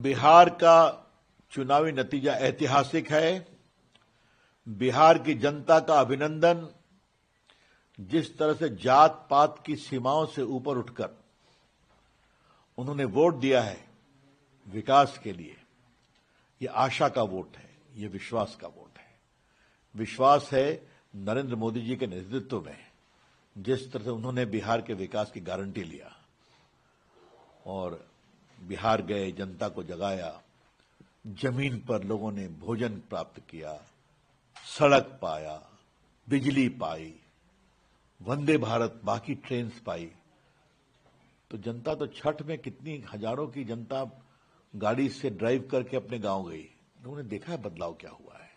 बिहार का चुनावी नतीजा ऐतिहासिक है। बिहार की जनता का अभिनंदन। जिस तरह से जात पात की सीमाओं से ऊपर उठकर उन्होंने वोट दिया है विकास के लिए, ये आशा का वोट है, ये विश्वास का वोट है। विश्वास है नरेंद्र मोदी जी के नेतृत्व में, जिस तरह से उन्होंने बिहार के विकास की गारंटी लिया और बिहार गए, जनता को जगाया, जमीन पर लोगों ने भोजन प्राप्त किया, सड़क पाया, बिजली पाई, वंदे भारत बाकी ट्रेन पाई। तो जनता तो छठ में कितनी हजारों की जनता गाड़ी से ड्राइव करके अपने गांव गई। लोगों ने देखा है बदलाव क्या हुआ है।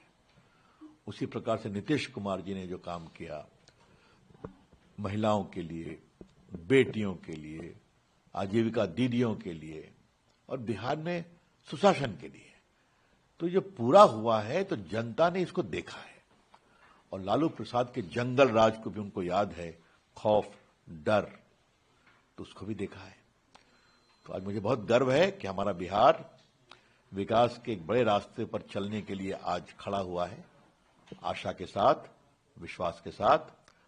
उसी प्रकार से नीतीश कुमार जी ने जो काम किया महिलाओं के लिए, बेटियों के लिए, आजीविका दीदियों के लिए और बिहार में सुशासन के लिए, तो जो पूरा हुआ है तो जनता ने इसको देखा है। और लालू प्रसाद के जंगल राज को भी उनको याद है, खौफ, डर, तो उसको भी देखा है। तो आज मुझे बहुत गर्व है कि हमारा बिहार विकास के एक बड़े रास्ते पर चलने के लिए आज खड़ा हुआ है। आशा के साथ, विश्वास के साथ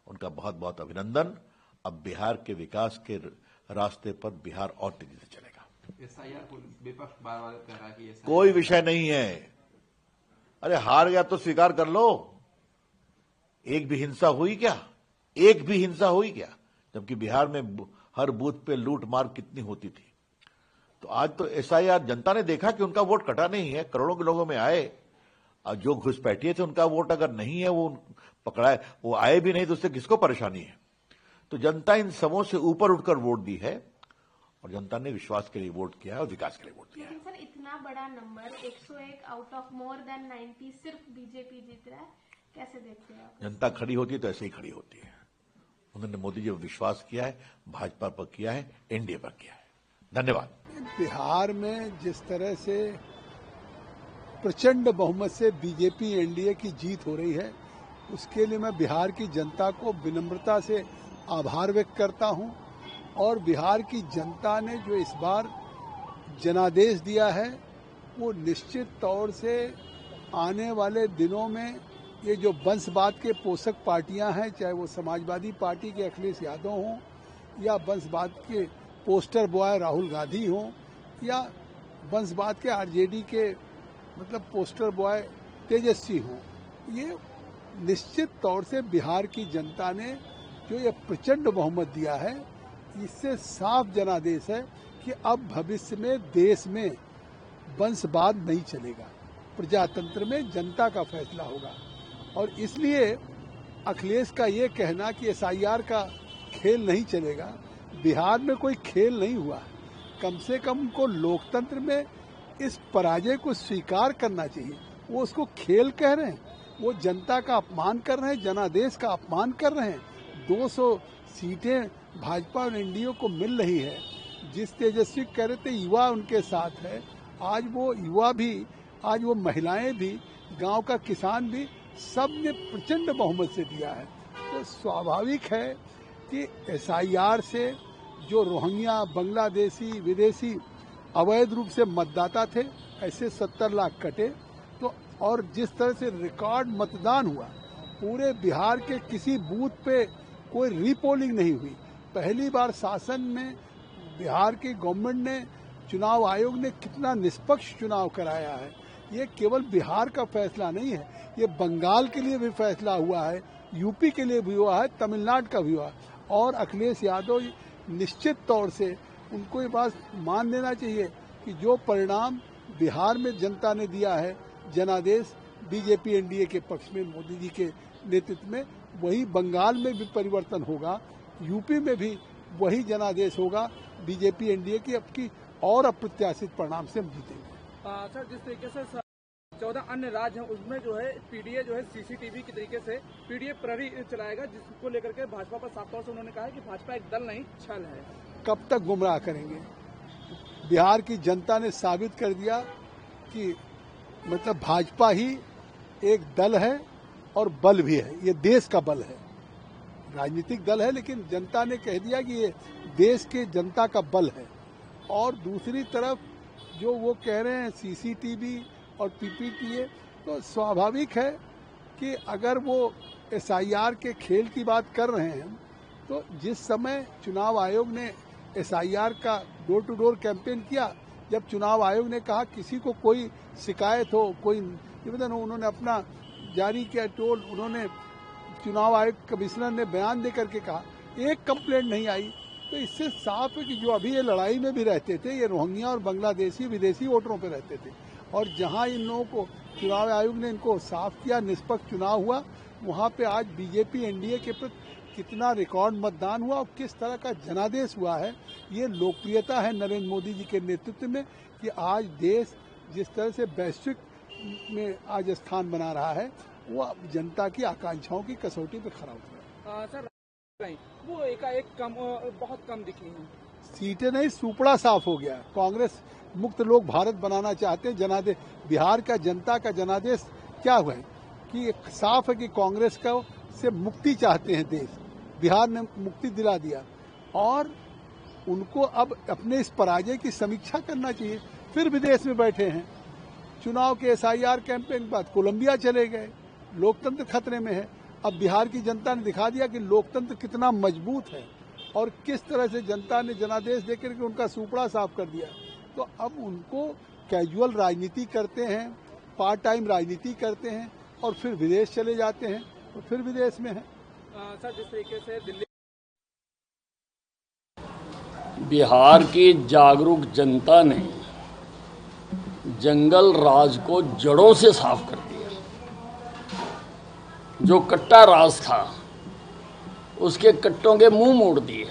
उनका बहुत बहुत अभिनंदन। अब बिहार के विकास के रास्ते पर बिहार और तेजी से चलेगा। विपक्ष बार-बार कह रहा है कि कोई विषय नहीं है। अरे हार गया तो स्वीकार कर लो। एक भी हिंसा हुई क्या? एक भी हिंसा हुई क्या? जबकि बिहार में हर बूथ पे लूट मार कितनी होती थी। तो आज तो एसआईआर जनता ने देखा कि उनका वोट कटा नहीं है, करोड़ों के लोगों में आए। और जो घुसपैठिए थे उनका वोट अगर नहीं है, वो पकड़ाए, वो आए भी नहीं तो उससे किसको परेशानी है? तो जनता इन सबों से ऊपर उठकर वोट दी है और जनता ने विश्वास के लिए वोट किया है और विकास के लिए वोट दिया है। लेकिन सर इतना बड़ा number 101 out of more than 90 सिर्फ बीजेपी जीत रहा है, कैसे देखते हैं आप? जनता खड़ी होती है तो ऐसे ही खड़ी होती है। उन्होंने मोदी जी पर विश्वास किया है, भाजपा पर किया है, एनडीए पर किया है। धन्यवाद। बिहार में जिस तरह से प्रचंड बहुमत से बीजेपी एनडीए की जीत हो रही है, उसके लिए मैं बिहार की जनता को विनम्रता से आभार व्यक्त करता हूं। और बिहार की जनता ने जो इस बार जनादेश दिया है, वो निश्चित तौर से आने वाले दिनों में ये जो वंशवाद के पोषक पार्टियां हैं, चाहे वो समाजवादी पार्टी के अखिलेश यादव हों या वंशवाद के पोस्टर बॉय राहुल गांधी हों या वंशवाद के आरजेडी के मतलब पोस्टर बॉय तेजस्वी हों, ये निश्चित तौर से बिहार की जनता ने जो ये प्रचंड बहुमत दिया है, इससे साफ जनादेश है कि अब भविष्य में देश में वंशवाद नहीं चलेगा, प्रजातंत्र में जनता का फैसला होगा। और इसलिए अखिलेश का ये कहना कि एसआईआर का खेल नहीं चलेगा, बिहार में कोई खेल नहीं हुआ है। कम से कम उनको लोकतंत्र में इस पराजय को स्वीकार करना चाहिए। वो उसको खेल कह रहे हैं, वो जनता का अपमान कर रहे हैं, जनादेश का अपमान कर रहे हैं। 200 सीटें भाजपा और एनडीए को मिल रही है। जिस तेजस्वी कह रहे थे युवा उनके साथ है, आज वो युवा भी, आज वो महिलाएं भी, गांव का किसान भी, सब ने प्रचंड बहुमत से दिया है। तो स्वाभाविक है कि एसआईआर से जो रोहिंग्या, बांग्लादेशी, विदेशी अवैध रूप से मतदाता थे, ऐसे 70 लाख कटे। तो और जिस तरह से रिकॉर्ड मतदान हुआ, पूरे बिहार के किसी बूथ पे कोई रीपोलिंग नहीं हुई। पहली बार शासन में बिहार की गवर्नमेंट ने, चुनाव आयोग ने कितना निष्पक्ष चुनाव कराया है। ये केवल बिहार का फैसला नहीं है, ये बंगाल के लिए भी फैसला हुआ है, यूपी के लिए भी हुआ है, तमिलनाडु का भी हुआ है। और अखिलेश यादव निश्चित तौर से उनको ये बात मान लेना चाहिए कि जो परिणाम बिहार में जनता ने दिया है, जनादेश बीजेपी एनडीए के पक्ष में मोदी जी के नेतृत्व में, वही बंगाल में भी परिवर्तन होगा, यूपी में भी वही जनादेश होगा बीजेपी एनडीए की। अब की और अप्रत्याशित परिणाम से हम जीतेंगे। सर, जिस तरीके से 14 अन्य राज्य हैं, उसमें जो है पीडीए जो है सीसीटीवी की तरीके से पीडीए प्रहरी चलाएगा, जिसको लेकर के भाजपा पर साफ तौर से उन्होंने कहा है कि भाजपा एक दल नहीं, छल है। कब तक गुमराह करेंगे? बिहार की जनता ने साबित कर दिया कि मतलब भाजपा ही एक दल है और बल भी है। ये देश का बल है, राजनीतिक दल है, लेकिन जनता ने कह दिया कि ये देश के जनता का बल है। और दूसरी तरफ जो वो कह रहे हैं सीसीटीवी और पीपीटीए, तो स्वाभाविक है कि अगर वो एसआईआर के खेल की बात कर रहे हैं, तो जिस समय चुनाव आयोग ने एसआईआर का डोर टू डोर कैंपेन किया, जब चुनाव आयोग ने कहा किसी को कोई शिकायत हो, कोई निवेदन हो, उन्होंने अपना जारी किया टोल, उन्होंने चुनाव आयोग कमिश्नर ने बयान दे करके कहा, एक कंप्लेंट नहीं आई। तो इससे साफ है कि जो अभी ये लड़ाई में भी रहते थे, ये रोहिंग्या और बांग्लादेशी विदेशी वोटरों पे रहते थे, और जहां इन लोगों को चुनाव आयोग ने इनको साफ किया, निष्पक्ष चुनाव हुआ, वहां पे आज बीजेपी एनडीए के प्रति कितना रिकॉर्ड मतदान हुआ और किस तरह का जनादेश हुआ है। ये लोकप्रियता है नरेंद्र मोदी जी के नेतृत्व में कि आज देश जिस तरह से वैश्विक में आज स्थान बना रहा है, वो जनता की आकांक्षाओं की कसौटी पे खरा उतरा है। सर वो एकाएक कम, बहुत कम दिखी हैं सीटें, नहीं सुपड़ा साफ हो गया। कांग्रेस मुक्त लोग भारत बनाना चाहते हैं। जनादेश बिहार का जनता का जनादेश क्या हुआ है कि साफ है कि कांग्रेस का से मुक्ति चाहते हैं देश। बिहार ने मुक्ति दिला दिया और उनको अब अपने इस पराजय की समीक्षा करना चाहिए। फिर विदेश में बैठे हैं, चुनाव के एसआईआर कैंपेन के बाद कोलंबिया चले गए, लोकतंत्र खतरे में है। अब बिहार की जनता ने दिखा दिया कि लोकतंत्र कितना मजबूत है और किस तरह से जनता ने जनादेश देकर के उनका सुपड़ा साफ कर दिया। तो अब उनको कैजुअल राजनीति करते हैं, पार्ट टाइम राजनीति करते हैं और फिर विदेश चले जाते हैं और फिर विदेश में हैं। सर जिस तरीके से दिल्ली बिहार की जागरूक जनता ने जंगल राज को जड़ों से साफ कर दिया। जो कट्टा राज था उसके कट्टों के मुंह मोड़ दिए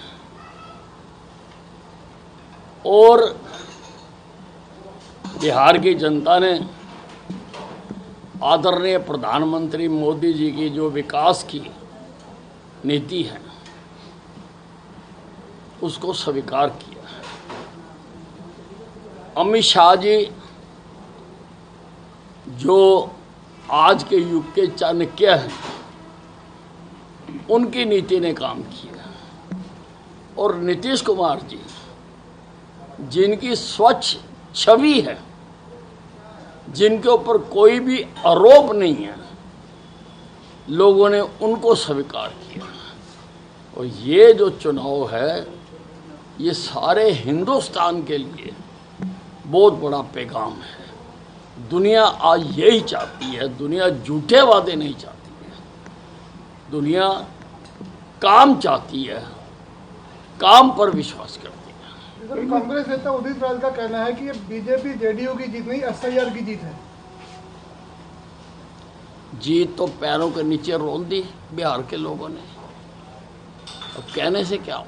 और बिहार की जनता ने आदरणीय प्रधानमंत्री मोदी जी की जो विकास की नीति है उसको स्वीकार किया है। अमित शाह जी जो आज के युग के चाणक्य हैं, उनकी नीति ने काम किया और नीतीश कुमार जी जिनकी स्वच्छ छवि है, जिनके ऊपर कोई भी आरोप नहीं है, लोगों ने उनको स्वीकार किया। और ये जो चुनाव है ये सारे हिंदुस्तान के लिए बहुत बड़ा पैगाम है। दुनिया आज यही चाहती है, दुनिया झूठे वादे नहीं चाहती है, दुनिया काम चाहती है, काम पर विश्वास करती है। कांग्रेस नेता उदित राज का कहना है कि ये बीजेपी जेडीयू की जीत नहीं, एसआईआर की जीत है। जीत तो पैरों के नीचे रोल दी बिहार के लोगों ने, अब कहने से क्या हो।